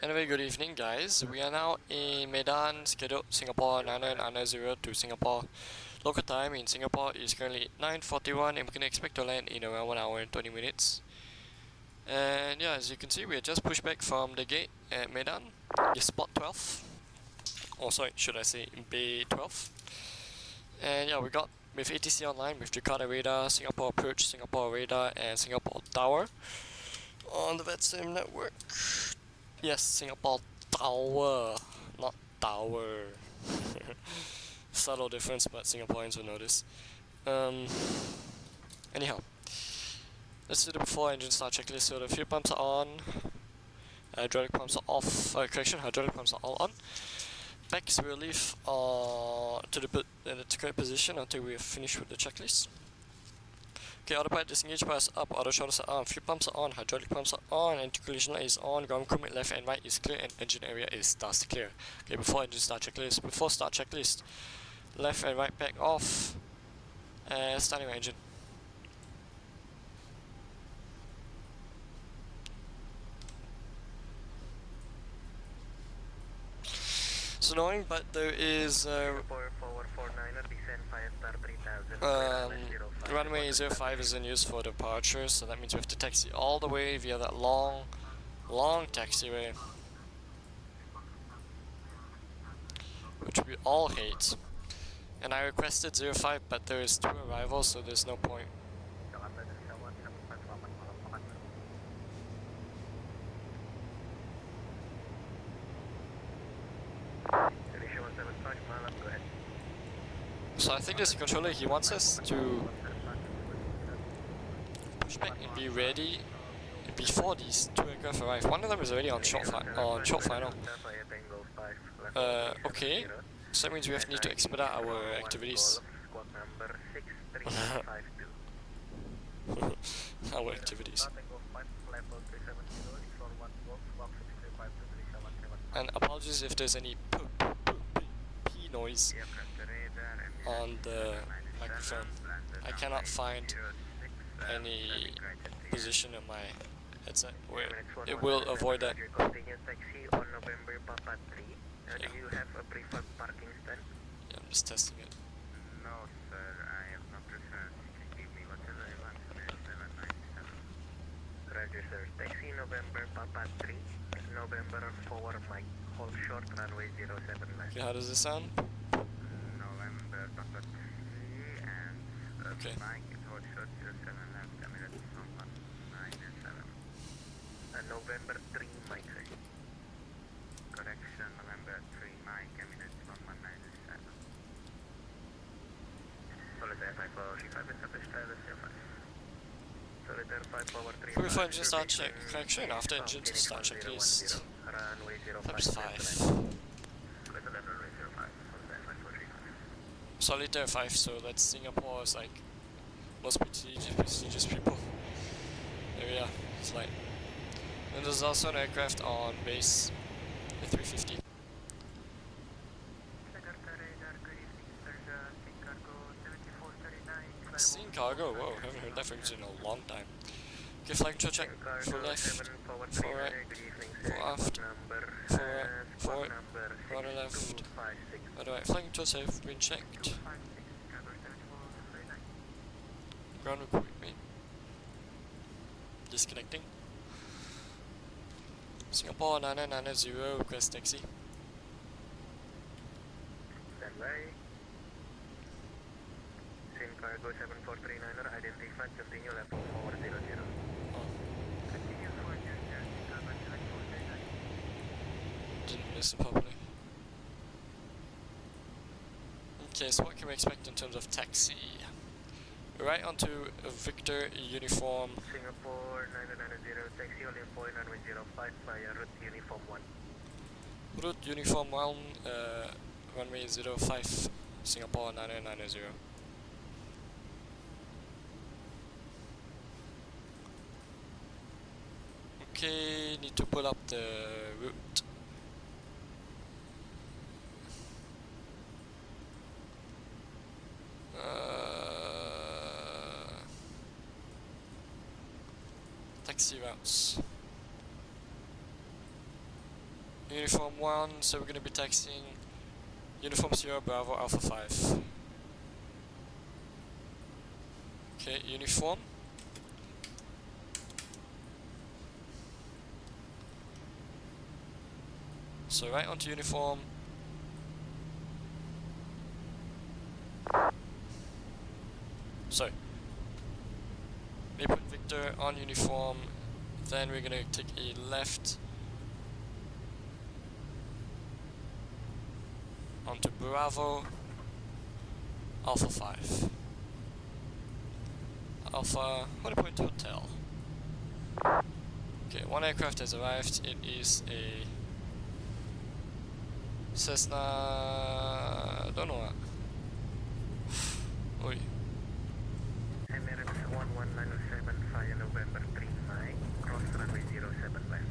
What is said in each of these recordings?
Anyway, good evening guys. We are now in Medan, scheduled Singapore 9990 to Singapore. Local time in Singapore is currently 9:41 and we can expect to land in around 1 hour and 20 minutes. And yeah, as you can see, we are just pushed back from the gate at Medan. It's spot 12. Oh sorry, should I say B12. And yeah, we got with ATC online, with Jakarta radar, Singapore approach, Singapore radar and Singapore tower on the Vatsim network. Yes, Singapore tower, not tower. Subtle difference, but Singaporeans will notice. Anyhow, let's do the before engine start checklist. So the fuel pumps are on, hydraulic pumps are off. Correction, hydraulic pumps are all on. Backs will leave to the correct position until we have finished with the checklist. Okay, autopilot disengage bar is up, auto throttles are on, fuel pumps are on, hydraulic pumps are on, anti-collision light is on, ground crewmate left and right is clear, and engine area is dust clear. Okay, before engine start checklist, left and right back off, and starting my engine. It's annoying, but there is runway 05 is in use for departure, so that means we have to taxi all the way via that long taxiway, which we all hate. And I requested 05, but there is 2 arrivals, so there's no point. So I think this controller, he wants us to push back and be ready before these 2 aircraft arrive. One of them is already on short final. Okay, so that means we need to expedite our activities. Our activities. And apologies if there's any P noise on the microphone. I cannot find any position on my headset where it will avoid that. Do you have a preferred parking stand? Yeah, I'm just testing it. No, sir, I have no preference. You can give me whatever you want. 797. Roger, sir. Taxi November Papa 3, November forward Mike. Hold short, runway 07 left. Okay, how does this sound? November Papa 3 and okay. Mike, hold short 07 left. I mean, it's from 197. November 3 Mike, sir. Correction, November 3 Mike, Emirates 1197. Solitaire 545 established, LSC5. Solitaire 5 power 3. Before engine start check, correction, after engine to start checklist. Flaps 5. Solitaire 5, so that's Singapore is like most prestigious people. There we are, it's like. And there's also an aircraft on base 350. Seen cargo? Whoa, haven't heard that from you in a long time. Okay, flight control check. Full left, full right, full aft, full right, forward, rudder left, rudder right. Flight controls have been checked. Ground equipment. Disconnecting. Singapore 9990, request taxi. Standby. Same cargo 7439er, identified, continue left forward 00. Oh. Continue forward 00, Didn't listen properly. Okay, so what can we expect in terms of taxi? Right onto Victor uniform. Singapore 9990, taxi only point runway 05 via route uniform 1. Route uniform 1, runway 05, Singapore 9990. Okay, need to pull up the route. Taxi routes. Uniform 1, so we're going to be taxiing Uniform 0 Bravo Alpha 5. Okay, uniform. So right onto uniform. Sorry. Maple Victor on uniform. Then we're gonna take a left onto Bravo Alpha 5. Alpha Point Hotel. Okay, one aircraft has arrived. It is a Cessna. Don't know what. Oi. Emirates 1107 via November 3 Mike, cross runway 07 left.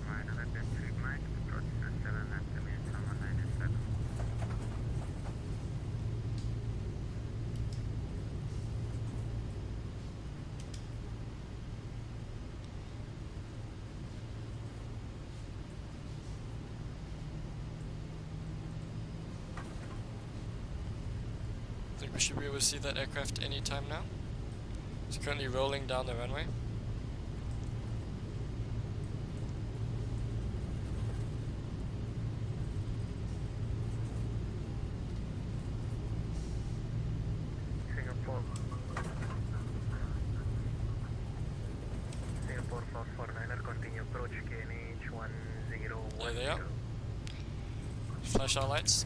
Right, November 3 Mike, approach 7 left, Emirates 1197. I think we should be able to see that aircraft anytime now. It's currently rolling down the runway. Singapore 449er, continue approach KNH 1010. There they are. Flash our lights.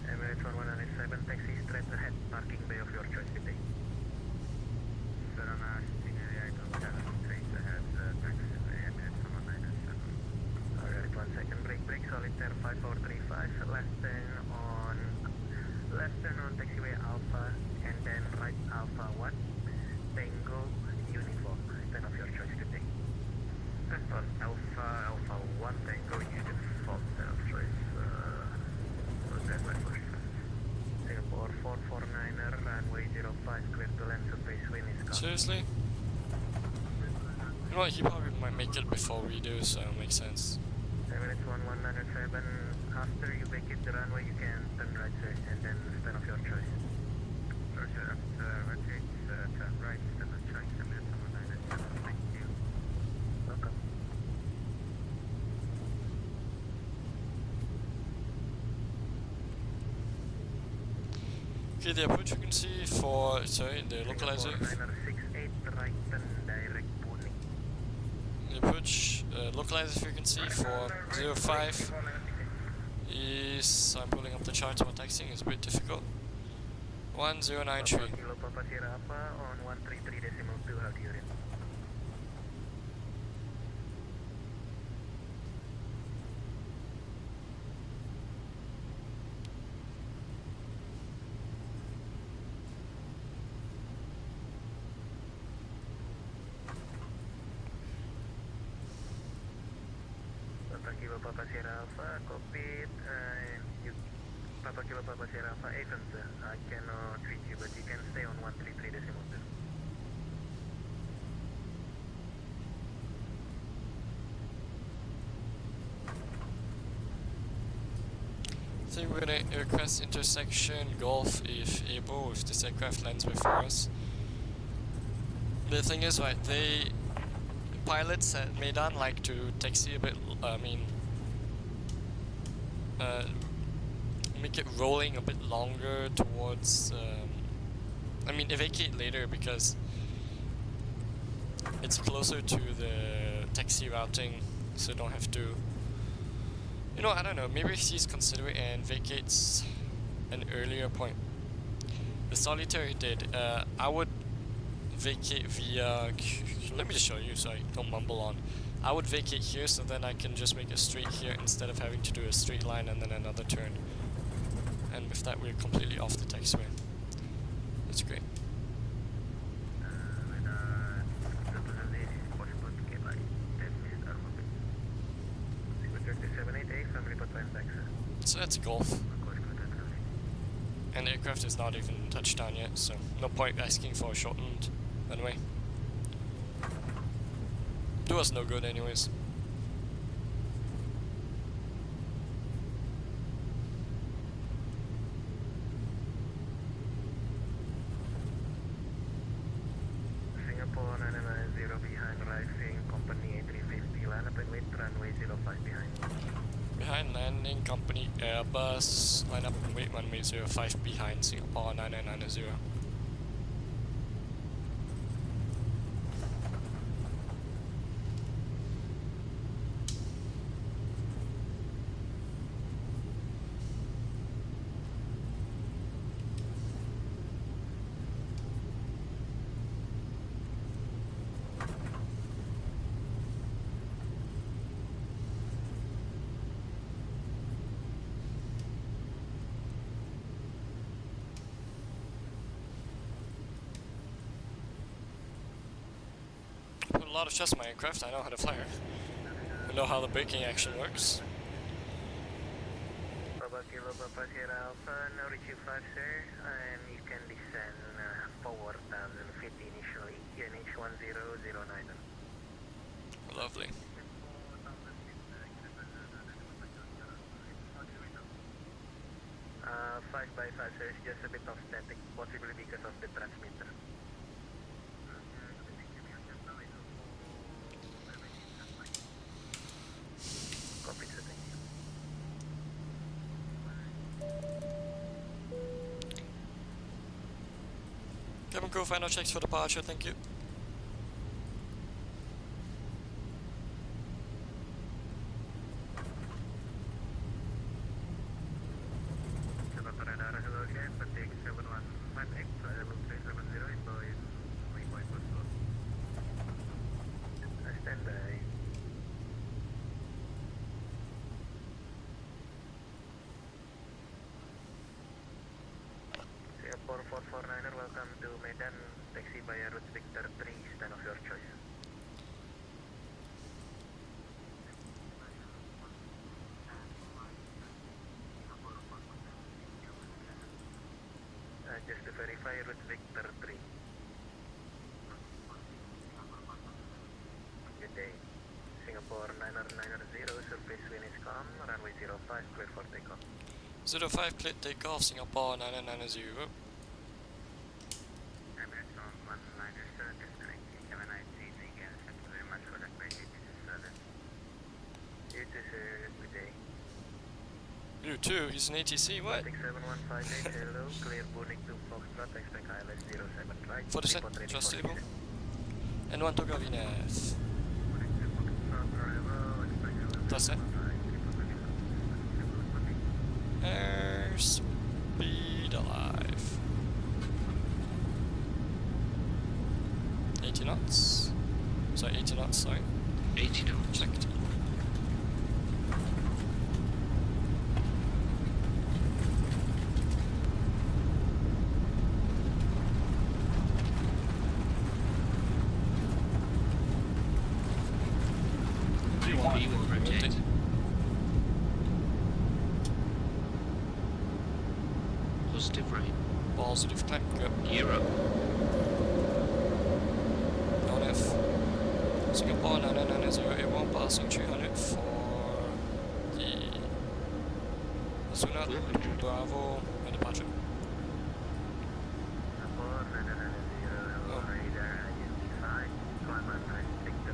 Emirates 1197, taxi straight ahead, parking bay of your choice today. Serana, Sceneries, item 7, straight ahead, taxi bay, Emirates 1197. Alright, 1 second, brake, solitaire 5435, left turn on taxiway Alpha, and then right Alpha 1, Tango, uniform, stand of your choice today. Left on Alpha 1, Tango, uniform, stand of choice, that way first. Singapore 449er, runway 05, clear to land, surface wind is gone. Seriously? You know what, he probably might make it before we do, so it makes sense. Emirates 1197, after you vacate the runway, you can turn right, sir, and then stand of your choice. Roger, vacate, turn right, stand of choice, Emirates 1197, thank you. Welcome. Okay, the approach frequency for, sorry, the localizer. 968, right turn, direct Pune. The approach localizer frequency for 05 is, I'm pulling up the charts while taxiing, it's a bit difficult. 1093. Kilo Papa Sierra Alpha on 133.2, how do you read? Papa Sierra Alpha, cockpit, Papa Kilo Papa Sierra Alpha, 800. I cannot reach you, but you can stay on 133.2. I think we're gonna request intersection Golf if able, if this aircraft lands before us. The thing is, right, pilots at Medan like to taxi a bit, make it rolling a bit longer towards, vacate later because it's closer to the taxi routing, so don't have to, I don't know, maybe he's considerate and vacates an earlier point. The solitary did, I would vacate via, let me just show you so I don't mumble on. I would vacate here so then I can just make a straight here instead of having to do a straight line and then another turn. And with that we're completely off the taxiway. That's great. So that's Golf. And the aircraft is not even touched down yet, so no point asking for a shortened runway. Do us no good anyways. Singapore 990 behind rising, company A350, line up and wait, runway 05 behind. Behind landing, company Airbus, line up and wait, runway 05 behind, Singapore 9990. Put a lot of trust in my aircraft, I know how to fly her. I know how the braking actually works. Papa Kilo Papa Sierra Alpha, now reach you 5 sir, and you can descend 4,000 feet initially, QNH 1009. Lovely. 5 by 5 sir, it's just a bit of static, possibly because of the transmitter. Copy, sir, thank you. Cabin crew, final checks for departure, thank you. Radar, hello again, Patek 715X, level 370, inbound waypoint postcode. Stand by. Singapore 449er, welcome to Medan, taxi via route Victor 3, stand of your choice. Just to verify, route Victor 3. Good day. Singapore 990, surface wind is calm, runway 05, clear for takeoff. 05 clear takeoff, Singapore 9990. Emirates on 19, sir, disconnecting 793, again, thank you very much for that great service. You too, sir, good day. You too, he's an ATC, what? 67158, hello, clear Bunik to Foxtrot, expect ILS 07, right? For descent, just stable. N1 to VNAV. Descent. Airspeed alive. 80 knots. Sorry, 80 knots, sorry. 80 knots. Checked. B1 rotate. Positive right. Positive climb, good. Gear up. On F. Singapore 999081 passing 300 for the ASUNA 400. Bravo and departure. Singapore 990, hello, radar, identify, climb on 96,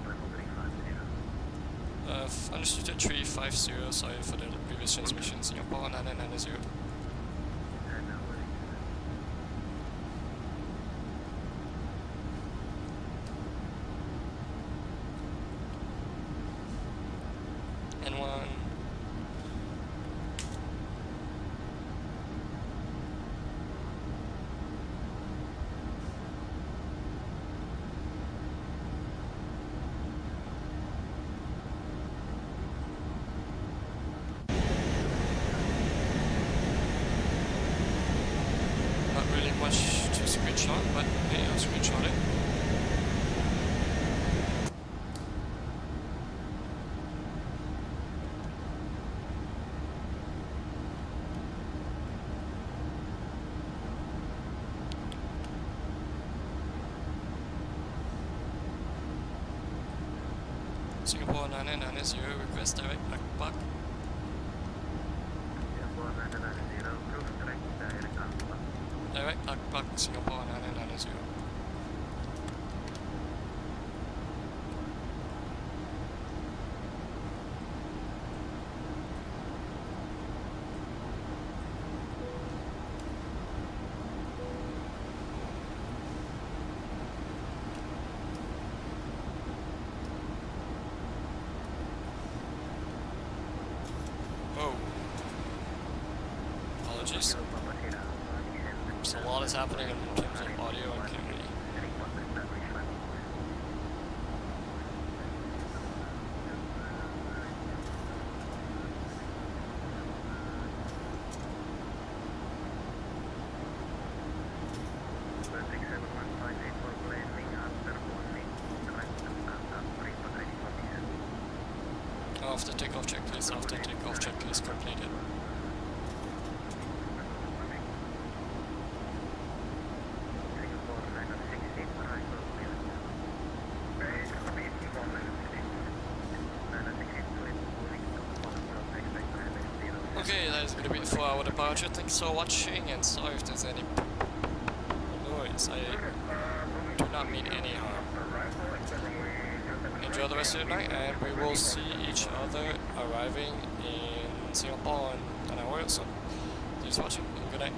Understood at 350, sorry for the previous transmission. Singapore 9990. N1. Not really much to screenshot, but hey, I'll screenshot it. Singapore 990, request direct ActiveSky. Singapore 990, cruise direct Alpha. Direct ActiveSky, Singapore 990. Oh. Apologies. So a lot is happening in terms of audio and can't really. After takeoff checklist completed. Okay, that is going to be it for our departure. Thanks for watching, and sorry if there's any noise. I do not mean any harm. Enjoy the rest of your night, and we will see each other arriving in Singapore in an hour or so. Thanks for watching, and good night.